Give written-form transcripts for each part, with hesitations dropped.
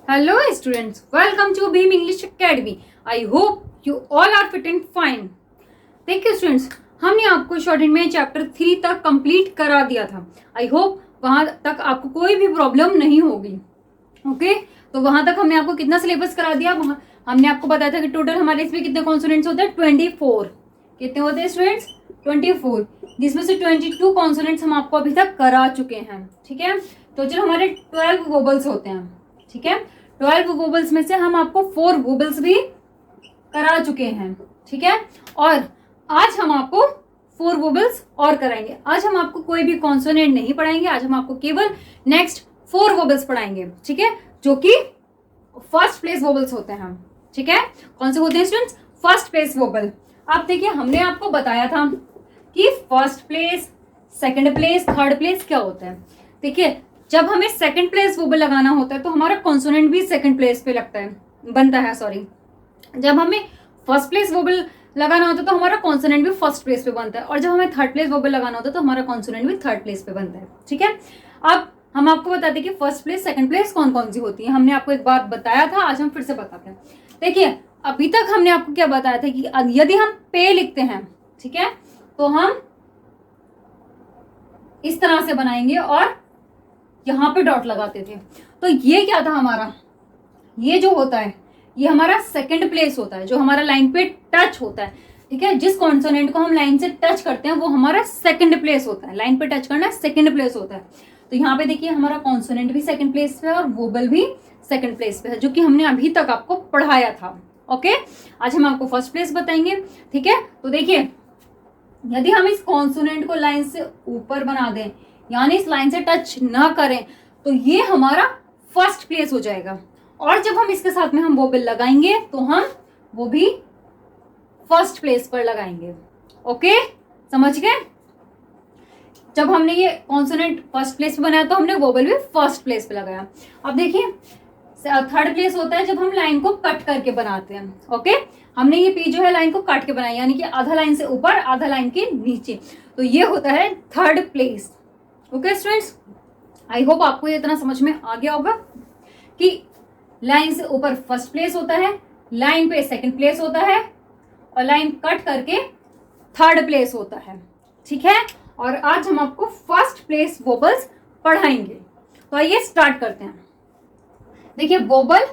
Hello students, welcome to Beam English Academy. I hope you all are fit and fine. देखिए students, हमने आपको short में chapter 3 तक complete करा दिया था. आई होप वहां तक आपको कोई भी प्रॉब्लम नहीं होगी. ओके तो वहां तक हमने आपको कितना सिलेबस करा दिया. हमने आपको बताया था कि टोटल हमारे इसमें कितने कॉन्सोनेंट्स होते हैं 24. कितने होते हैं स्टूडेंट्स 24, जिसमें से 22 कॉन्सोनेंट्स हम आपको अभी तक करा चुके हैं. ठीक है, तो चलो हमारे 12 वोबल्स होते हैं. ठीक है, 12 वोबल्स में से हम आपको 4 वोबल्स भी करा चुके हैं. ठीक है, और आज हम आपको 4 वोबल्स और कराएंगे. आज हम आपको कोई भी कॉन्सोनेंट नहीं पढ़ाएंगे. आज हम आपको केवल नेक्स्ट 4 वोबल्स पढ़ाएंगे. ठीक है, जो कि फर्स्ट प्लेस वोबल्स होते हैं. ठीक है, कौन से होते हैं स्टूडेंट्स? First place wobble. आप देखिए, हमने आपको बताया था कि first place, second place, third place क्या होता है. देखिए, जब हमें सेकंड प्लेस वोबल लगाना होता है तो हमारा कॉन्सोनेंट भी सेकंड प्लेस पे बनता है. सॉरी, जब हमें फर्स्ट प्लेस वोबल लगाना होता है तो हमारा कॉन्सोनेंट भी फर्स्ट प्लेस पे बनता है, और जब हमें थर्ड प्लेस वोबल लगाना होता है तो हमारा कॉन्सोनेंट भी थर्ड प्लेस पे बनता है. ठीक है, अब हम आपको बताते हैं कि फर्स्ट प्लेस, सेकंड प्लेस कौन कौन सी होती है. हमने आपको एक बार बताया था, आज हम फिर से बताते हैं. देखिए, अभी तक हमने आपको क्या बताया था कि यदि हम पे लिखते हैं, ठीक है, तो हम इस तरह से बनाएंगे और यहां पे डॉट लगाते थे. तो ये क्या था हमारा, ये जो होता है ये हमारा सेकंड प्लेस होता है, जो हमारा लाइन पे टच होता है. ठीक है, जिस कॉन्सोनेंट को हम लाइन से टच करते हैं वो हमारा सेकंड प्लेस होता है. लाइन पे टच करना सेकंड प्लेस होता है. तो यहाँ पे देखिए, हमारा कॉन्सोनेंट भी सेकंड प्लेस पे है और वोबल भी सेकंड प्लेस पे है, जो कि हमने अभी तक आपको पढ़ाया था. ओके, आज हम आपको फर्स्ट प्लेस बताएंगे. ठीक है, तो देखिए, यदि हम इस कॉन्सोनेंट को लाइन से ऊपर बना दें, यानी इस लाइन से टच ना करें, तो ये हमारा फर्स्ट प्लेस हो जाएगा. और जब हम इसके साथ में हम वोबल लगाएंगे तो हम वो भी फर्स्ट प्लेस पर लगाएंगे. ओके, समझ गए? जब हमने ये कॉन्सोनेंट फर्स्ट प्लेस पे बनाया तो हमने वोबल भी फर्स्ट प्लेस पे लगाया. अब देखिए, थर्ड प्लेस होता है जब हम लाइन को कट करके बनाते हैं. ओके, हमने ये पी जो है लाइन को काट के बनाया, यानी कि आधा लाइन से ऊपर आधा लाइन के नीचे, तो ये होता है third place. Okay students, I hope आपको ये इतना समझ में आ गया होगा कि लाइन से ऊपर फर्स्ट प्लेस होता है, लाइन पे सेकंड प्लेस होता है, और लाइन कट करके थर्ड प्लेस होता है. ठीक है, और आज हम आपको फर्स्ट प्लेस वोबल्स पढ़ाएंगे. तो आइए स्टार्ट करते हैं. देखिए, वोबल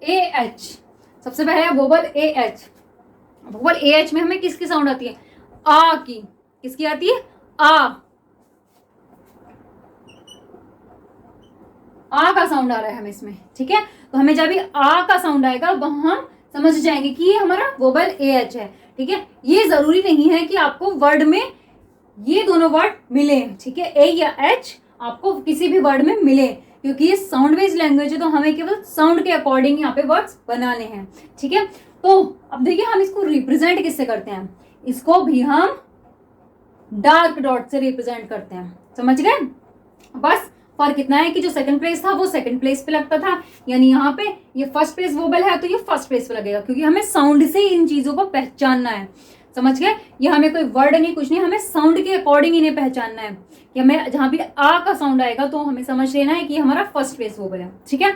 ए एच, सबसे पहले है wobble A H. Wobble A H में हमें किसकी साउंड आती है? आ की. किसकी आती है? आ का साउंड आ रहा है हमें इसमें. ठीक है, तो हमें जब भी आ का साउंड आएगा वहां हम समझ जाएंगे कि ये हमारा वोबल ए एच है. ठीक है, ये जरूरी नहीं है कि आपको वर्ड में ये दोनों वर्ड मिले. ठीक है, ए या एच आपको किसी भी वर्ड में मिले, क्योंकि ये साउंड बेस्ड लैंग्वेज है, तो हमें केवल साउंड के अकॉर्डिंग यहाँ पे वर्ड्स बनाने हैं. ठीक है, तो अब देखिए, हम इसको रिप्रेजेंट किससे करते हैं? इसको भी हम डार्क डॉट से रिप्रेजेंट करते हैं. समझ गए? बस फर्क इतना है कि जो सेकंड प्लेस था वो सेकंड प्लेस पे लगता था, यानी यहाँ पे ये फर्स्ट प्लेस वोबल है तो ये फर्स्ट प्लेस पे लगेगा, क्योंकि हमें साउंड से इन चीजों को पहचानना है. समझ गए? ये हमें कोई वर्ड नहीं, कुछ नहीं, हमें साउंड के अकॉर्डिंग इन्हें पहचानना है. कि हमें जहां भी आ का साउंड आएगा तो हमें समझ लेना है कि हमारा फर्स्ट प्लेस वोबल है. ठीक है,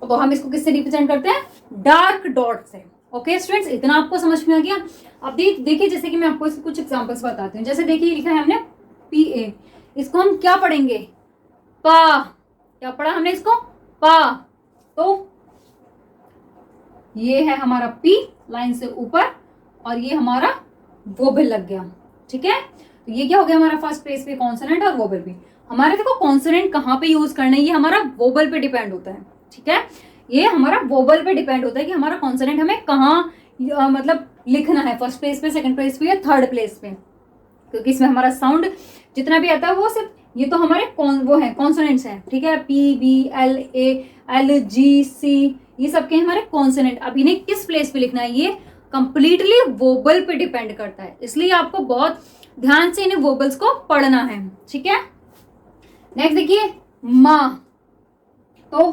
तो हम इसको किससे रिप्रेजेंट करते हैं? डार्क डॉट से. ओके स्टूडेंट्स, इतना आपको समझ में आ गया? अब देखिए, जैसे कि मैं आपको इसके कुछ एग्जांपल्स बताती हूँ. जैसे देखिए, लिखा है हमने पी ए, इसको हम क्या पढ़ेंगे? पा. क्या पढ़ा हमने इसको? पा. तो ये है हमारा पी लाइन से ऊपर, और ये हमारा वोबल लग गया. ठीक है, तो ये क्या हो गया? हमारा फर्स्ट प्लेस पे कॉन्सोनेंट और वोबल भी. हमारे देखो, कॉन्सोनेंट कहाँ पे यूज करना है ये हमारा वोबल पे डिपेंड होता है. ठीक है, ये हमारा वोबल पे डिपेंड होता है कि हमारा कॉन्सोनेंट हमें कहाँ मतलब लिखना है, फर्स्ट प्लेस पे, सेकंड प्लेस पे या थर्ड प्लेस पे. क्योंकि इसमें हमारा साउंड जितना भी आता है वो सिर्फ ये तो हमारे वो है कॉन्सोनेंट्स हैं. ठीक है, P B L A L G C, ये सबके हमारे कॉन्सोनेंट. अब इन्हें किस प्लेस पे लिखना है ये कंप्लीटली वोबल पे डिपेंड करता है, इसलिए आपको बहुत ध्यान से इन्हें वोबल्स को पढ़ना है. ठीक है, नेक्स्ट देखिए, माँ. तो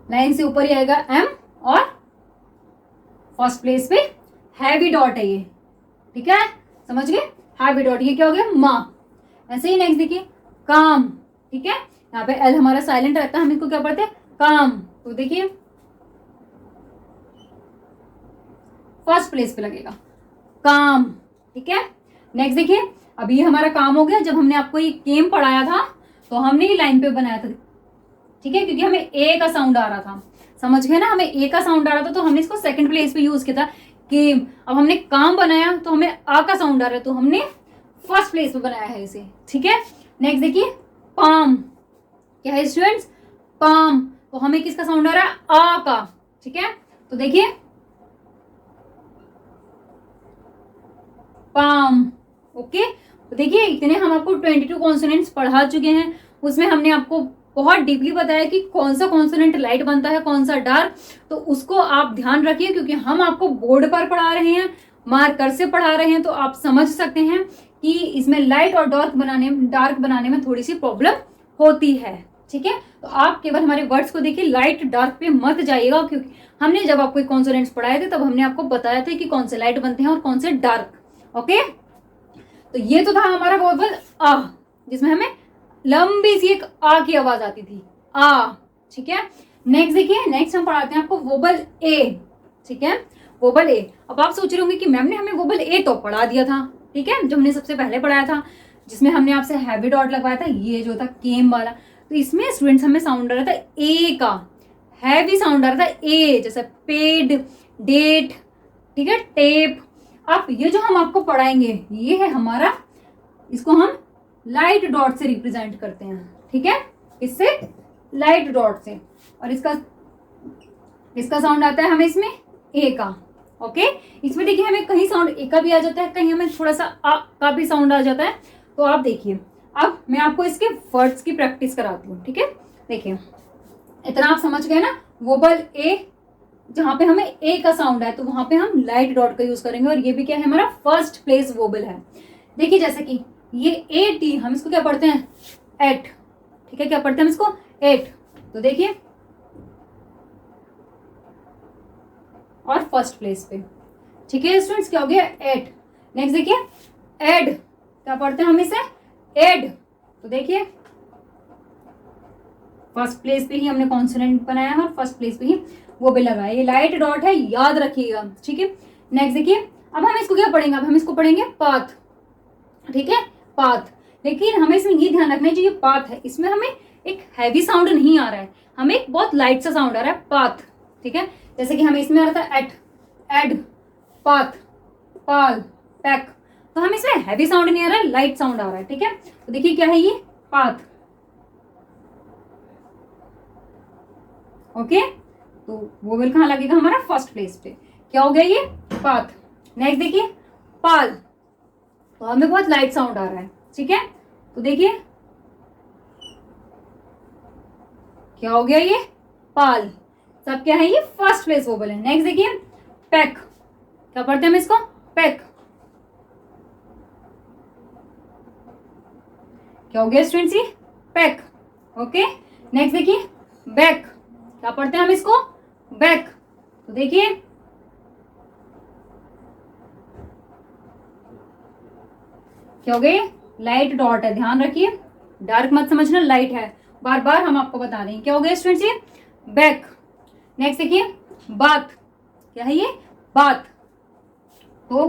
लाइन से ऊपर ही आएगा एम, और फर्स्ट प्लेस पे हैवी डॉट है ये. ठीक है, समझ गए? हैवी डॉट, ये क्या हो गया? माँ. ऐसे ही नेक्स्ट देखिए, काम. ठीक है, यहाँ पे एल हमारा साइलेंट रहता है, हम इसको क्या पढ़ते हैं, काम। तो देखिए फर्स्ट प्लेस पे लगेगा काम, ठीक है। नेक्स्ट देखिए, अब ये हमारा काम हो गया। जब हमने आपको ये केम पढ़ाया था तो हमने ये लाइन पे बनाया था, ठीक है, क्योंकि हमें ए का साउंड आ रहा था, समझ गए ना, हमें ए का साउंड आ रहा था तो हमने इसको सेकंड प्लेस पे यूज किया था केम। अब हमने काम बनाया तो हमें आ का साउंड आ रहा है तो हमने फर्स्ट प्लेस पे बनाया है इसे, ठीक है। नेक्स्ट देखिए पाम, क्या है स्टूडेंट्स, पाम, तो हमें किसका साउंड आ रहा है, आ का, ठीक है। तो देखिए पाम, ओके। तो देखिए इतने हम आपको 22 कॉन्सोनेंट्स पढ़ा चुके हैं, उसमें हमने आपको बहुत डीपली बताया कि कौन सा कॉन्सोनेंट लाइट बनता है, कौन सा डार्क। तो उसको आप ध्यान रखिए, क्योंकि हम आपको बोर्ड पर पढ़ा रहे हैं, मार्कर से पढ़ा रहे हैं, तो आप समझ सकते हैं कि इसमें लाइट और डार्क बनाने में थोड़ी सी प्रॉब्लम होती है, ठीक है। तो आप केवल हमारे वर्ड्स को देखिए, लाइट डार्क पे मत जाइएगा, क्योंकि हमने जब आपको कॉन्सोनेंट्स पढ़ाए थे तब हमने आपको बताया था कि कौन से लाइट बनते हैं और कौन से डार्क, ओके। तो ये तो था हमारा वोबल आ, जिसमें हमें लंबी सी एक आ की आवाज आती थी, आ, ठीक है। नेक्स्ट देखिए, नेक्स्ट हम पढ़ाते हैं आपको वोबल ए, ठीक है, वोबल ए। अब आप सोच रहे होंगे कि मैम ने हमें वोबल ए तो पढ़ा दिया था, ठीक है, जो हमने सबसे पहले पढ़ाया था, जिसमें हमने आपसे हैवी डॉट लगवाया था, ये जो था केम वाला। तो इसमें स्टूडेंट्स हमें साउंड आ रहा था ए का, हैवी साउंड आ रहा था ए, जैसे पेड, डेट, ठीक है, टेप। अब ये जो हम आपको पढ़ाएंगे ये है हमारा, इसको हम लाइट डॉट से रिप्रेजेंट करते हैं, ठीक है, इससे लाइट डॉट से, और इसका साउंड आता है हमें इसमें ए का, ओके। इसमें देखिए हमें कहीं साउंड ए का भी आ जाता है, कहीं हमें थोड़ा सा आ का भी साउंड आ जाता है। तो आप देखिए, अब मैं आपको इसके वर्ड्स की प्रैक्टिस कराती हूँ, ठीक है। देखिए इतना आप समझ गए ना, वोबल ए जहां पे हमें ए का साउंड है तो वहां पे हम लाइट डॉट का यूज करेंगे, और ये भी क्या है, हमारा फर्स्ट प्लेस वोबल है। देखिए जैसे कि ये ए टी, हम इसको क्या पढ़ते हैं, एट, ठीक है, क्या पढ़ते हैं हम इसको, एट। तो देखिए और फर्स्ट प्लेस पे, ठीक है स्टूडेंट्स, क्या हो गया, एट। नेक्स्ट देखिए एड, क्या पढ़ते हैं हम इसे, एड। तो देखिए फर्स्ट प्लेस पे ही हमने कॉन्सोनेंट बनाया है और फर्स्ट प्लेस पे ही वो भी लगाया, ये लाइट डॉट है, याद रखिएगा, ठीक है। नेक्स्ट देखिए, अब हम इसको क्या पढ़ेंगे, अब हम इसको पढ़ेंगे पाथ, ठीक है, पाथ। लेकिन हमें इसमें ये ध्यान रखना है, जो ये पाथ है इसमें हमें एक हैवी साउंड नहीं आ रहा है, हमें एक बहुत लाइट सा साउंड आ रहा है, पाथ, ठीक है। जैसे कि हमें इसमें आ रहा था एट, एड, पाथ, पाल, पैक, तो हमें इसमें हैवी साउंड नहीं आ रहा है, लाइट साउंड आ रहा है, ठीक है। तो देखिए क्या है ये, पाथ, ओके। तो वोवेल कहाँ लगेगा, हमारा फर्स्ट प्लेस पे, क्या हो गया ये, पाथ। नेक्स्ट देखिए पाल, तो हमें बहुत लाइट साउंड आ रहा है, ठीक है। तो देखिए क्या हो गया ये, पाल, सब क्या है, ये फर्स्ट प्लेस वोवेल है। नेक्स्ट देखिए पैक, क्या पढ़ते हैं हम इसको, पैक, क्या हो गया स्टूडेंट्स, ये पैक, ओके। नेक्स्ट देखिए बैक, क्या पढ़ते हैं हम इसको, बैक। तो देखिए क्या हो गई, लाइट डॉट है, ध्यान रखिए, डार्क मत समझना, लाइट है, बार बार हम आपको बता रहे हैं। क्या हो गया स्टूडेंट्स, ये बैक। नेक्स्ट देखिए बात, क्या है ये, बात। तो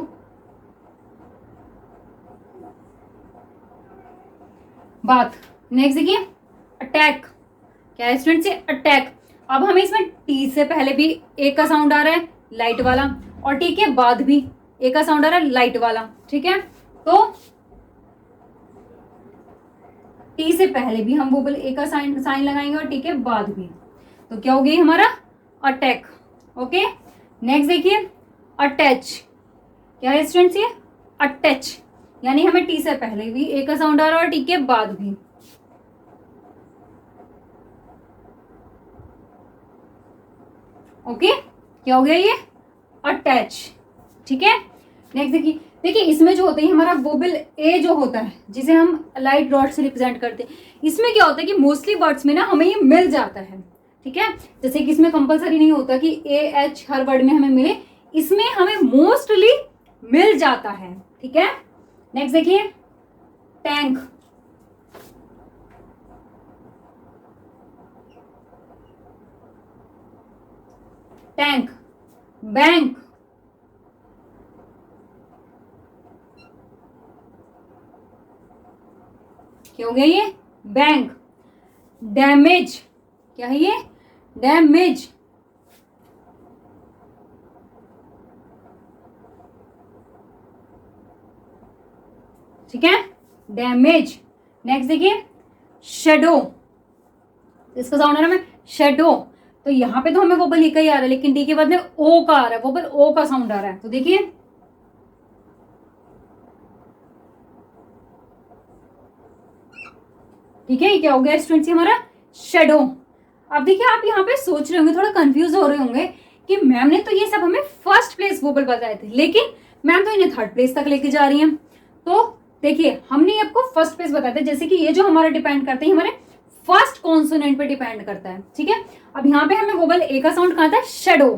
बात। नेक्स्ट देखिए अटैक, क्या है स्टूडेंट्स, ये अटैक। अब हमें इसमें टी से पहले भी ए का साउंड आ रहा है, लाइट वाला, और टी के बाद भी ए का साउंड आ रहा है, लाइट वाला, ठीक है। तो टी से पहले भी हम वोबल ए का साइन लगाएंगे और टी के बाद भी, तो क्या हो गई हमारा अटैक, ओके। नेक्स्ट देखिए अटैच, क्या है स्टूडेंट्स, ये अटैच, यानी हमें टी से पहले भी ए का साउंड आ रहा है और टी के बाद भी, ओके। क्या हो गया ये अटैच, ठीक है। नेक्स्ट देखिए, देखिए इसमें जो होता है हमारा वोबल ए जो होता है, जिसे हम लाइट डॉट से रिप्रेजेंट करते हैं, इसमें क्या होता है कि मोस्टली वर्ड्स में ना हमें ये मिल जाता है, ठीक है। जैसे कि इसमें कंपलसरी नहीं होता कि ए एच हर वर्ड में हमें मिले, इसमें हमें मोस्टली मिल जाता है, ठीक है। नेक्स्ट देखिए टैंक, टैंक, बैंक, क्या हो गया ये, बैंक। डैमेज, क्या है ये, डैमेज। ठीक है, डैमेज। नेक्स्ट देखिए, शेडो, इसका साउंड आ रहा है शेडो। तो यहाँ पे तो हमें वोबल ई का ही आ रहा है, लेकिन डी के बाद में ओ का आ रहा है, वोबल ओ का साउंड आ रहा है। तो देखिए, ठीक है, ये क्या हो गया स्टूडेंट्स, हमारा शेडो। अब देखिए, आप यहाँ पे सोच रहे होंगे, थोड़ा कंफ्यूज हो रहे होंगे कि मैम ने तो ये सब हमें फर्स्ट प्लेस वोबल बताए थे, लेकिन मैम तो इन्हें थर्ड प्लेस तक लेके जा रही हैं। तो देखिए, हमने आपको फर्स्ट प्लेस बताया था, जैसे कि ये जो हमारा डिपेंड करते हैं हमारे फर्स्ट कॉन्सोनेंट पे डिपेंड करता है। ठीक है, अब यहाँ पे हमें वोबल ए का साउंड कहा था शेडो,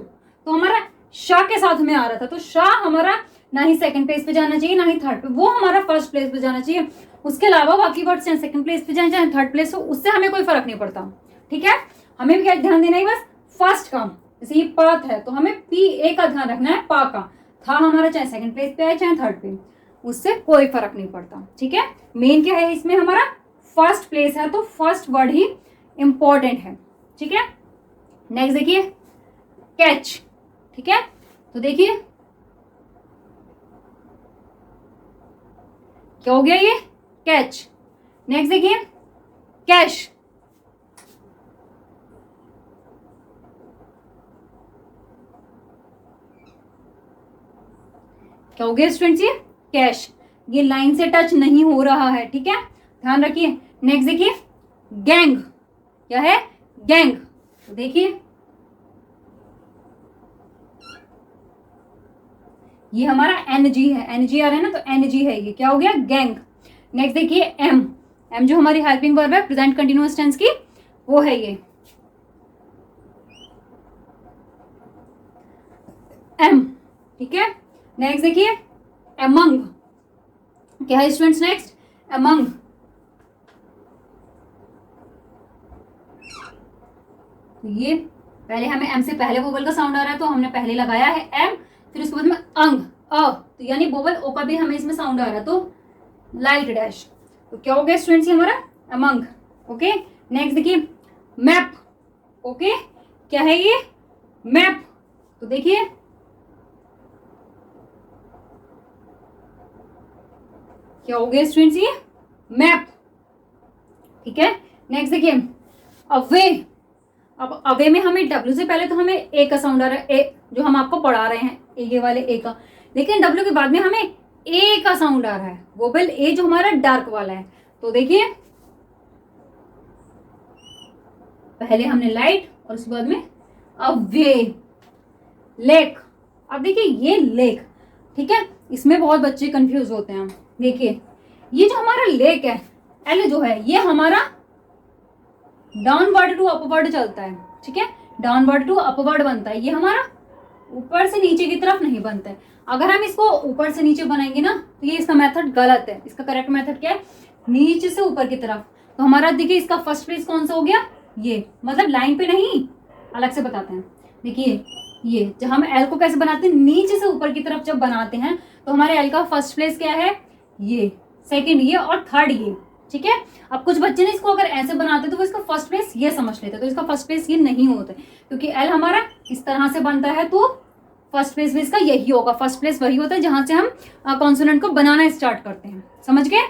तो हमारा शाह के साथ में आ रहा था, तो शाह हमारा ना ही सेकंड प्लेस पे जाना चाहिए ना ही थर्ड पे, वो हमारा फर्स्ट प्लेस पे जाना चाहिए। उसके अलावा बाकी वर्ड्स चाहे सेकंड प्लेस पे जाए चाहे थर्ड प्लेस हो, उससे हमें कोई फर्क नहीं पड़ता। ठीक है, हमें भी क्या ध्यान देना है, बस फर्स्ट का। जैसे ये पाथ है तो हमें पी ए का ध्यान रखना है, पा का। था हमारा चाहे सेकंड प्लेस पे आए चाहे थर्ड पे, उससे कोई फर्क नहीं पड़ता। ठीक है, मेन क्या है इसमें, हमारा फर्स्ट प्लेस है, तो फर्स्ट वर्ड ही इंपॉर्टेंट है। ठीक है, नेक्स्ट देखिए, कैच। ठीक है, तो देखिए क्या हो गया ये, कैच। नेक्स्ट देखिए, कैश। क्या हो गया स्टूडेंट्स, ये कैश। ये लाइन से टच नहीं हो रहा है, ठीक है, ध्यान रखिए। नेक्स्ट देखिए, गैंग। क्या है, गैंग। तो देखिए, ये हमारा एनजी है, एनजी आ रहा है ना, तो एनजी है ये, क्या हो गया, गैंग। नेक्स्ट देखिए, एम। एम जो हमारी हेल्पिंग वर्ब है प्रेजेंट कंटिन्यूअस टेंस की, वो है ये एम। ठीक है, नेक्स्ट देखिए, एमंग। क्या है स्टूडेंट्स, नेक्स्ट एमंग। ये पहले हमें एम से पहले वोवल का साउंड आ रहा है, तो हमने पहले लगाया है एम, फिर उसके बाद में अंग, तो यानी वोवल ओ का भी हमें इसमें साउंड आ रहा है, तो लाइट डैश। तो क्या हो गया स्टूडेंट्स, ये हमारा अमंग। ओके, नेक्स्ट देखिए, मैप। ओके, क्या है ये, मैप। तो देखिए, क्या हो गया स्टूडेंट्स, ये मैप। ठीक है, नेक्स्ट देखिए, अवे। अब अवे में हमें डब्ल्यू से पहले तो हमें ए का साउंड आ रहा है, ए जो हम आपको पढ़ा रहे हैं, ए वाले ए का, लेकिन डब्ल्यू के बाद में हमें ए का साउंड आ रहा है, वोबल ए जो हमारा डार्क वाला है। तो देखिए, पहले हमने लाइट और उसके बाद में अवे, लेक। अब देखिए, ये लेक, ठीक है, इसमें बहुत बच्चे कंफ्यूज होते हैं। देखिए, ये जो हमारा लेक है, एल जो है, ये हमारा डाउनवर्ड टू अपवर्ड चलता है। ठीक है, डाउनवर्ड टू अपवर्ड बनता है, ये हमारा ऊपर से नीचे की तरफ नहीं बनता है। अगर हम इसको ऊपर से नीचे बनाएंगे ना, तो ये इसका मेथड गलत है। इसका करेक्ट मेथड क्या है, नीचे से ऊपर की तरफ। तो हमारा देखिए, इसका फर्स्ट प्लेस कौन सा हो गया, ये, मतलब लाइन पे नहीं, अलग से बताते हैं। देखिए, ये जब हम एल को कैसे बनाते हैं, नीचे से ऊपर की तरफ जब बनाते हैं, तो हमारे एल का फर्स्ट प्लेस क्या है, ये, सेकंड ये और थर्ड ये। ठीक है, अब कुछ बच्चे ने इसको अगर ऐसे बनाते तो वो इसका फर्स्ट प्लेस ये समझ लेते, तो इसका फर्स्ट प्लेस ये नहीं होता, क्योंकि एल हमारा इस तरह से बनता है, तो फर्स्ट प्लेस भी इसका यही होगा। फर्स्ट प्लेस वही होता है जहां से हम कॉन्सोनेंट को बनाना स्टार्ट करते हैं, समझ गए।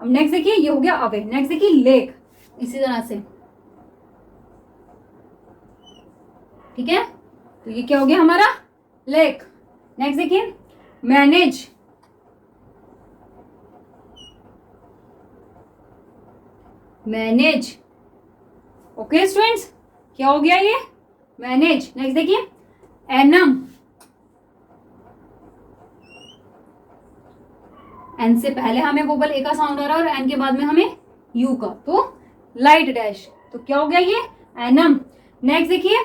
अब नेक्स्ट देखिए, ये हो गया अवे। नेक्स्ट देखिए, लेक, इसी तरह से। ठीक है, तो ये क्या हो गया हमारा, लेक। नेक्स्ट देखिए, मैनेज। मैनेज। ओके स्टूडेंट्स, क्या हो गया ये, मैनेज। नेक्स्ट देखिए, एनम। एन से पहले हमें वोबल ए का साउंड आ रहा है और एन के बाद में हमें यू का, तो लाइट डैश। तो क्या हो गया ये, एनम। नेक्स्ट देखिए,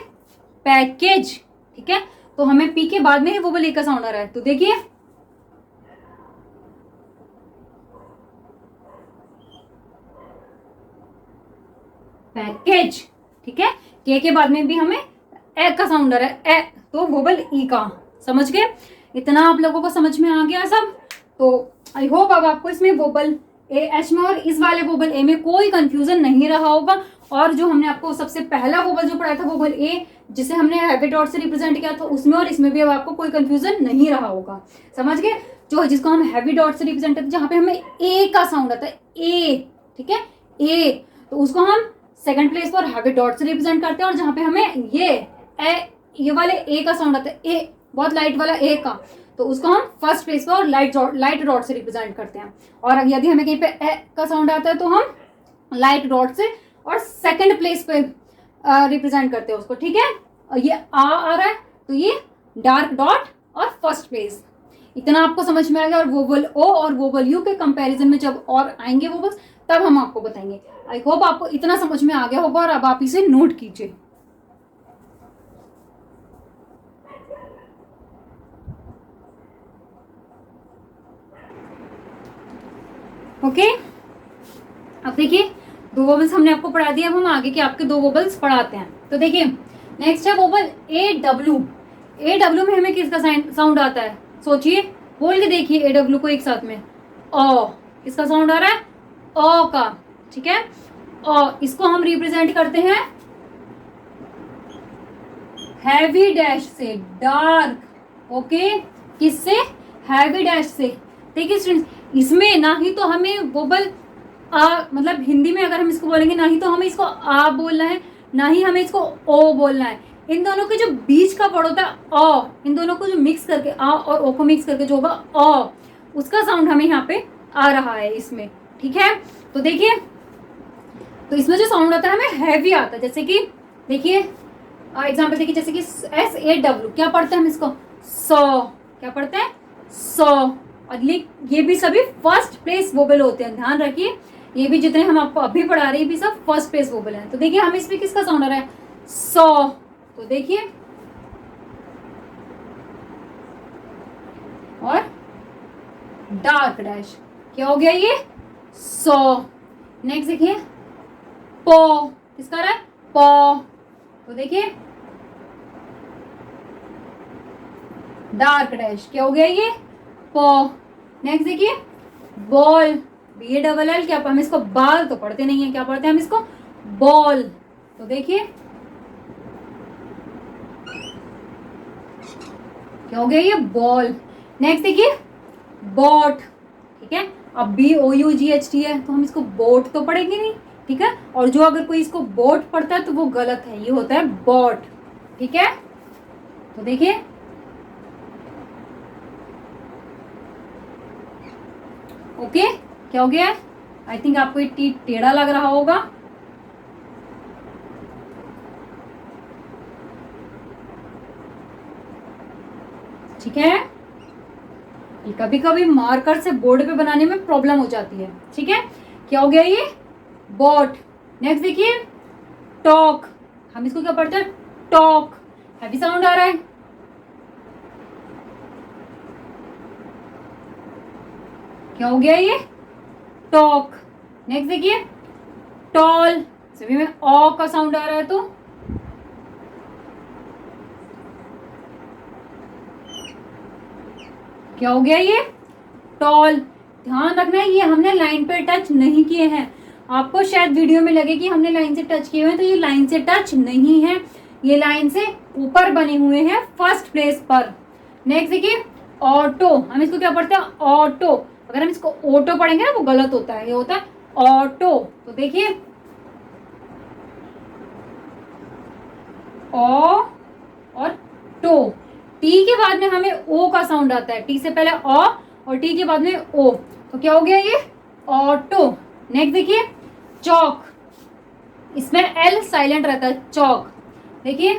पैकेज। ठीक है, तो हमें पी के बाद में ही वोबल ए का साउंड आ रहा है, तो देखिए, पैकेज। ठीक है, के बाद में भी हमें ए का साउंड आ रहा है, ए, तो वोबल ई का। समझ गए? इतना आप लोगों को समझ में आ गया सब? तो आई होप अब आपको इसमें वोबल ए एच में और इस वाले वोबल ए में कोई कंफ्यूजन नहीं रहा होगा। और जो हमने आपको सबसे पहला वोबल जो पढ़ाया था वोबल ए, जिसे हमने हैवी डॉट से रिप्रेजेंट किया था, उसमें और इसमें भी अब आपको कोई कंफ्यूजन नहीं रहा होगा। समझ गए? जो जिसको हम हैवी डॉट से रिप्रेजेंट करते हैं, जहां पे हमें ए का साउंड आता है, ए, ठीक है, ए, तो उसको हम सेकंड प्लेस पर हैवी डॉट से रिप्रेजेंट करते हैं। और जहां पे हमें ये वाले ए का साउंड आता है, ए बहुत लाइट वाला ए का, तो उसको हम फर्स्ट प्लेस पर लाइट डॉट से रिप्रेजेंट करते हैं। और यदि हमें कहीं पे ए का साउंड आता है तो हम लाइट डॉट से और सेकंड प्लेस पे रिप्रेजेंट करते हैं उसको। ठीक है? और ये आ रहा है तो ये डार्क डॉट और फर्स्ट प्लेस। इतना आपको समझ में आ गया। और वोवल ओ और वोवल यू के कंपैरिजन में जब और आएंगे वोवल्स, तब हम आपको बताएंगे। आई होप आपको इतना समझ में आ गया होगा और अब आप इसे नोट कीजिए। ओके, अब देखिए 2 वोबल्स हमने आपको पढ़ा दिया। अब हम आगे के आपके 2 वोबल्स पढ़ाते हैं। तो देखिए नेक्स्ट है wobble A W. A W में हमें किसका साउंड आता है? सोचिए, बोल के देखिए ए डब्ल्यू को एक साथ में। ओ, किसका साउंड आ रहा है? ओ का। ठीक है? और इसको हम रिप्रेजेंट करते हैं हैवी डैश से, डार्क। ओके, किससे? हैवी डैश से। देखिए स्टूडेंट्स, इसमें ना ही तो हमें वोबल आ, मतलब हिंदी में अगर हम इसको बोलेंगे, ना ही तो हमें इसको आ बोलना है, ना ही हमें इसको ओ बोलना है। इन दोनों के जो बीच का वर्ड होता है ओ, इन दोनों को जो मिक्स करके, आ और ओ को मिक्स करके जो होगा ओ, उसका साउंड हमें यहाँ पे आ रहा है इसमें। ठीक है? तो देखिए, तो इसमें जो साउंड आता है हमें हैवी आता है। जैसे कि देखिए एग्जाम्पल देखिए, जैसे कि एस ए डब्ल्यू, क्या पढ़ते हैं हम इसको? सो। क्या पढ़ते हैं? सो। और ये भी सभी फर्स्ट प्लेस वोबल होते हैं, ध्यान रखिए। ये भी जितने हम आपको अभी पढ़ा रहे हैं भी सब फर्स्ट प्लेस वोबल हैं। तो देखिए हम इसमें किसका साउंड आ रहा है? सो। तो देखिए, और डार्क डैश, क्या हो गया ये? सो। नेक्स्ट देखिए पो, किसका आ रहा है? पो। तो देखिए डार्क डैश, क्या हो गया ये? पो। नेक्स्ट देखिए बॉल, बी डबल एल, क्या हम इसको बाल तो पढ़ते नहीं है, क्या पढ़ते हैं हम इसको? बॉल। तो देखिए क्या हो गया ये? बॉल। नेक्स्ट देखिए बोट। ठीक है? अब BOUGHT है तो हम इसको बोट तो पढ़ेंगे नहीं। ठीक है? और जो अगर कोई इसको बोट पढ़ता है तो वो गलत है, ये होता है बॉट। ठीक है? तो देखिए ओके, क्या हो गया है? आई थिंक आपको ये टी टेढ़ा लग रहा होगा। ठीक है? कभी कभी मार्कर से बोर्ड पे बनाने में प्रॉब्लम हो जाती है। ठीक है? क्या हो गया ये? बॉट। नेक्स्ट देखिए टॉक, हम इसको क्या पढ़ते हैं? टॉक। हैवी साउंड आ रहा है। क्या हो गया ये? टॉक। नेक्स्ट देखिए टॉल, सभी में ऑ का साउंड आ रहा है। तो क्या हो गया ये? टॉल। ध्यान रखना है ये हमने लाइन पे टच नहीं किए हैं। आपको शायद वीडियो में लगे कि हमने लाइन से टच किए हुए हैं, तो ये लाइन से टच नहीं है, ये लाइन से ऊपर बने हुए हैं फर्स्ट प्लेस पर। नेक्स्ट देखिए ऑटो, हम इसको क्या पढ़ते हैं? ऑटो। अगर हम इसको ऑटो पढ़ेंगे ना वो गलत होता है, ये होता है ऑटो। तो देखिए ओ और टो, टी के बाद में हमें ओ का साउंड आता है। टी से पहले ओ और टी के बाद में ओ, तो क्या हो गया ये? ऑटो। नेक्स्ट देखिए चौक, इसमें एल साइलेंट रहता है, चौक। देखिए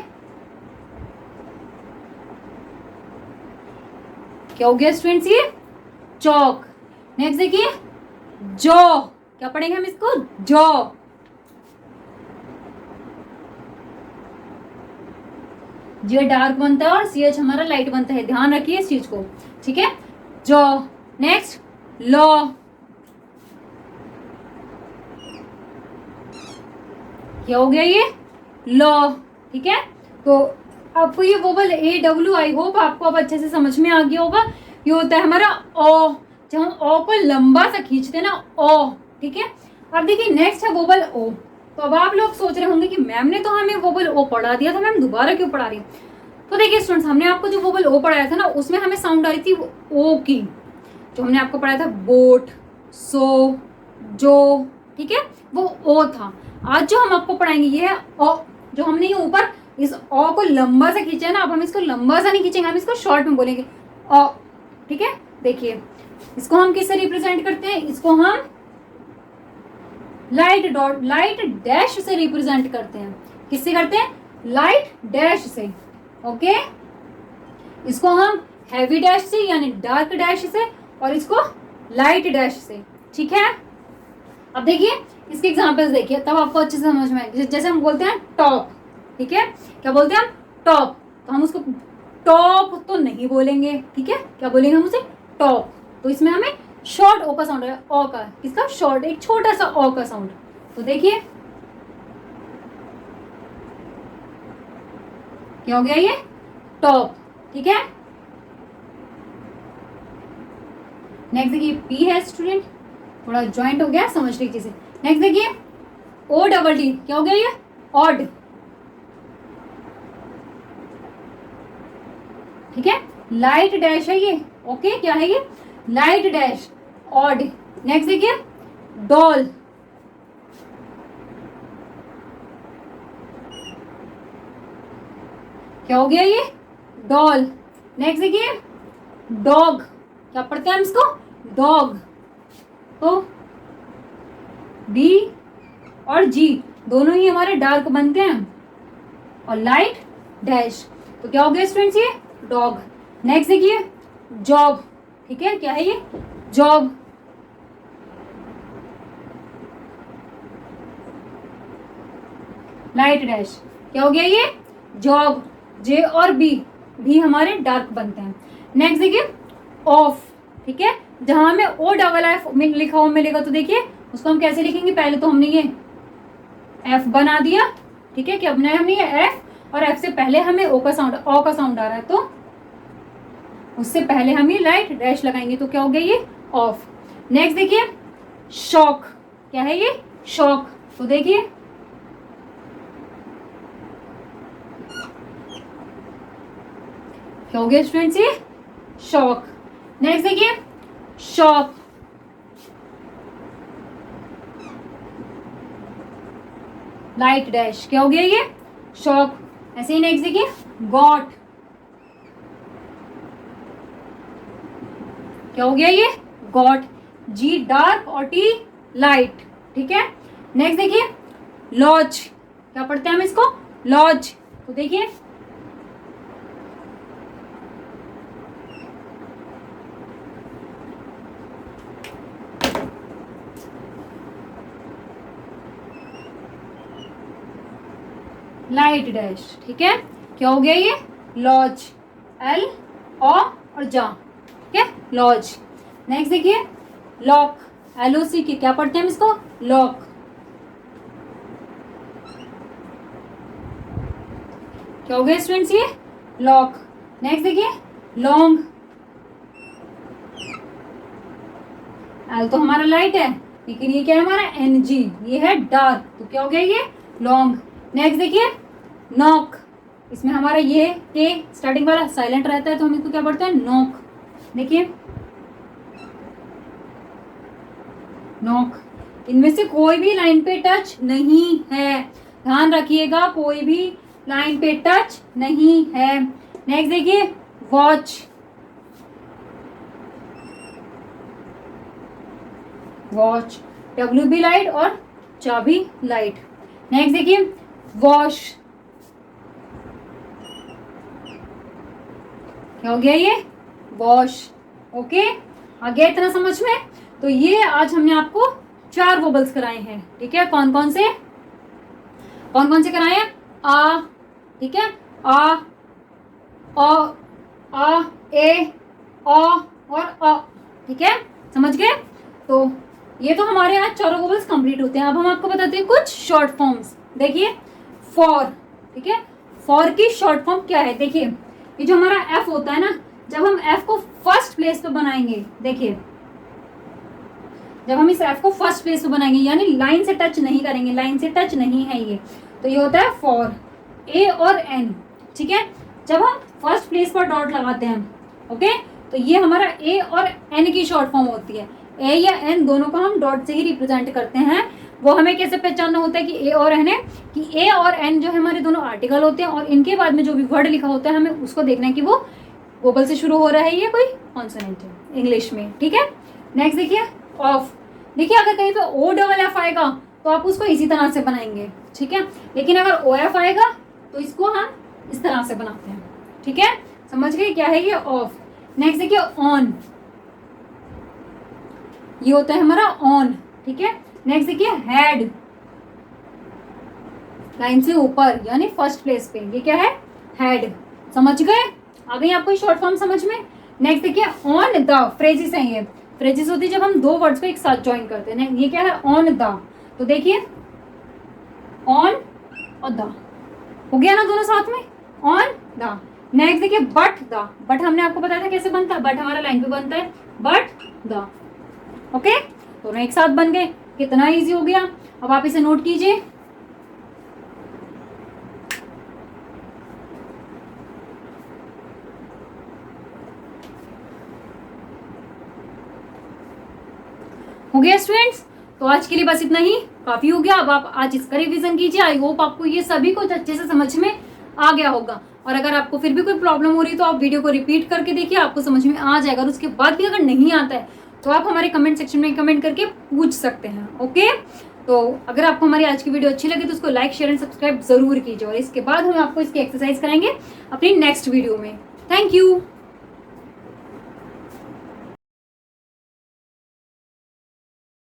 क्या हो गया स्टूडेंट्स? ये चौक। नेक्स्ट देखिए जॉ, क्या पढ़ेंगे हम इसको? जॉ। जे डार्क बनता है और CH हमारा लाइट बनता है, ध्यान रखिए इस चीज को। ठीक है? जॉ। नेक्स्ट लॉ, क्या हो गया ये? लॉ। ठीक है? तो आपको ये wobble A W, I hope आपको अब अच्छे से समझ में आ गया होगा। ये होता है हमारा ओ, जब हम ओ को लंबा सा खींचते हैं ना, ओ, ठीक है। अब देखिए नेक्स्ट है वोबल ओ। तो अब आप लोग सोच रहे होंगे कि मैम ने तो हमें वोबल ओ पढ़ा दिया था, मैम दोबारा क्यों पढ़ा रही है? तो देखिए स्टूडेंट्स, हमने आपको जो वोबल ओ पढ़ाया था ना, उसमें हमें साउंड आ रही थी ओ की। जो हमने आपको पढ़ाया था बोट, सो, जो, ठीक है, वो ओ था। आज जो हम आपको पढ़ाएंगे ये है ओ। जो हमने ये ऊपर इस ओ को लंबा सा खींचा है ना, अब हम इसको लंबा सा नहीं खींचेंगे, हम इसको शॉर्ट में बोलेंगे ओ, ठीक है। देखिए इसको हम किससे रिप्रेजेंट करते हैं? इसको हम लाइट डॉट, लाइट डैश से रिप्रेजेंट करते हैं। किससे करते हैं? लाइट डैश से, ओके। इसको हम हैवी डैश से यानी डार्क डैश से, और इसको लाइट डैश से, ठीक है। अब देखिए इसके एग्जांपल्स देखिए, तब आपको अच्छे से समझ में आएगा। जैसे हम बोलते हैं टॉप, ठीक है, क्या बोलते हैं हम? टॉप। तो हम उसको टॉप तो नहीं बोलेंगे, ठीक है, क्या बोलेंगे हम उसे? टॉप। तो इसमें हमें शॉर्ट ओ का साउंड है, ओ का, किसका? शॉर्ट, एक छोटा सा ओ का साउंड। तो देखिए क्या हो गया ये? टॉप, ठीक है। नेक्स्ट देखिए पी है स्टूडेंट, थोड़ा ज्वाइंट हो गया, समझ लीजिए इसे। नेक्स्ट देखिए ओ डबल डी, क्या हो गया ये? ऑड, ठीक है। लाइट डैश है ये, ओके, क्या है ये? Light dash, odd. नेक्स्ट देखिए डॉल, क्या हो गया ये? डॉल। नेक्स्ट देखिए डॉग, क्या पढ़ते हैं हम इसको? डॉग। तो डी और जी दोनों ही हमारे डार्क बनते हैं, और लाइट डैश। तो क्या हो गया स्टूडेंट्स? ये डॉग। नेक्स्ट देखिए जॉब, ठीक है, क्या है ये? जॉब। लाइट डैश, क्या हो गया ये? जॉब। जे और बी भी हमारे डार्क बनते हैं। नेक्स्ट देखिए ऑफ, ठीक है, जहां हमें ओ डबल एफ लिखा हुआ मिलेगा, तो देखिए उसको हम कैसे लिखेंगे? पहले तो हमने ये एफ बना दिया, ठीक है, क्या बनाया हमने? ये एफ, और एफ से पहले हमें ओ का साउंड, ओ का साउंड आ रहा है, तो उससे पहले हम ये लाइट डैश लगाएंगे, तो क्या हो गया ये? ऑफ। नेक्स्ट देखिए शॉक, क्या है ये? शॉक। तो देखिए क्या हो गया स्टूडेंट्स? ये शॉक। नेक्स्ट देखिए शॉप, लाइट डैश, क्या हो गया ये? शॉप। ऐसे ही नेक्स्ट देखिए गॉट, क्या हो गया ये? गॉट। जी डार्क और टी लाइट, ठीक है। नेक्स्ट देखिए लॉज, क्या पढ़ते हैं हम इसको? लॉज। तो देखिए लाइट डैश, ठीक है, क्या हो गया ये? लॉज, एल ओ और जा, ठीक है, लॉज। नेक्स्ट देखिए लॉक, LOC की, क्या पढ़ते हैं हम इसको? लॉक। क्या हो गया स्टूडेंट्स? ये लॉक। नेक्स्ट देखिए लॉन्ग, एल तो हमारा लाइट है, लेकिन ये क्या है हमारा? NG, ये है डार्क, तो क्या हो गया ये? लॉन्ग। नेक्स्ट देखिए नॉक, इसमें हमारा ये के स्टार्टिंग वाला साइलेंट रहता है, तो हम इसको क्या पढ़ते हैं? नॉक। देखिए नॉक। इनमें से कोई भी लाइन पे टच नहीं है, ध्यान रखिएगा, कोई भी लाइन पे टच नहीं है। नेक्स्ट देखिए वॉच, वॉच, WB लाइट और चाबी लाइट। नेक्स्ट देखिए वॉश, क्या हो गया ये? वॉश, ओके, आ गया इतना समझ में? तो ये आज हमने आपको 4 वोबल्स कराए हैं, ठीक है। कौन कौन से कराए हैं? आ, ठीक है, आ, ओ, आ, ए, ओ और अ, ठीक है, समझ गए? तो ये तो हमारे आज 4 वोबल्स कंप्लीट होते हैं। अब हम आपको बताते हैं कुछ शॉर्ट फॉर्म्स। देखिए फॉर, ठीक है, फॉर की शॉर्ट फॉर्म क्या है? देखिए ये जो हमारा एफ होता है ना, जब हम एफ को फर्स्ट प्लेस पे बनाएंगे, देखिए जब हम इस एफ को फर्स्ट प्लेस पे बनाएंगे यानी लाइन से टच नहीं करेंगे, लाइन से टच नहीं है ये, तो ये होता है फॉर ए और एन, ठीक है। जब हम फर्स्ट प्लेस पर डॉट लगाते हैं, ओके, तो ये हमारा ए और एन की शॉर्ट फॉर्म होती है। ए या एन दोनों को हम डॉट से ही रिप्रेजेंट करते हैं। वो हमें कैसे पहचानना होता है कि ए और एन है, कि ए और एन जो है हमारे दोनों आर्टिकल होते हैं और इनके बाद में जो भी वर्ड लिखा होता है हमें उसको देखना है कि वो वोबल से शुरू हो रहा है या कोई कॉन्सोनेंट है इंग्लिश में, ठीक है। नेक्स्ट देखिए ऑफ। देखिए अगर कहीं पे ओ डबल एफ आएगा तो आप उसको इसी तरह से बनाएंगे, ठीक है, लेकिन अगर ओ एफ आएगा तो इसको हम इस तरह से बनाते हैं, ठीक है। समझ गए क्या है ये ऑफ। नेक्स्ट देखिए ऑन, ये होता है हमारा ऑन, ठीक है। नेक्स्ट देखिए हैड, लाइन से ऊपर यानी फर्स्ट प्लेस पे, ये क्या है? हैड। समझ गए? आ गई आपको शॉर्ट फॉर्म समझ में? नेक्स्ट देखिए ऑन द, फ्रेजेस हैं ये, फ्रेजेस होती है जब हम दो वर्ड्स को एक साथ ज्वाइन करते हैं। ये क्या है? ऑन द, तो देखिए ऑन और द हो गया ना दोनों साथ में, ऑन द। नेक्स्ट देखिए बट द, बट हमने आपको बताया था कैसे बनता है, बट हमारा लाइन पे बनता है बट द, ओके, दोनों एक साथ बन गए, कितना इजी हो गया। अब आप इसे नोट कीजिए। हो गया स्टूडेंट्स? तो आज के लिए बस इतना ही काफी हो गया। अब आप आज इसका रिवीजन कीजिए। आई होप आपको ये सभी कुछ अच्छे से समझ में आ गया होगा, और अगर आपको फिर भी कोई प्रॉब्लम हो रही है तो आप वीडियो को रिपीट करके देखिए, आपको समझ में आ जाएगा। और उसके बाद भी अगर नहीं आता है तो आप हमारे कमेंट सेक्शन में कमेंट करके पूछ सकते हैं, ओके। तो अगर आपको हमारी आज की वीडियो अच्छी लगी तो उसको लाइक शेयर एंड सब्सक्राइब जरूर कीजिए, और इसके बाद हम आपको इसकी एक्सरसाइज कराएंगे अपनी नेक्स्ट वीडियो में। Thank you.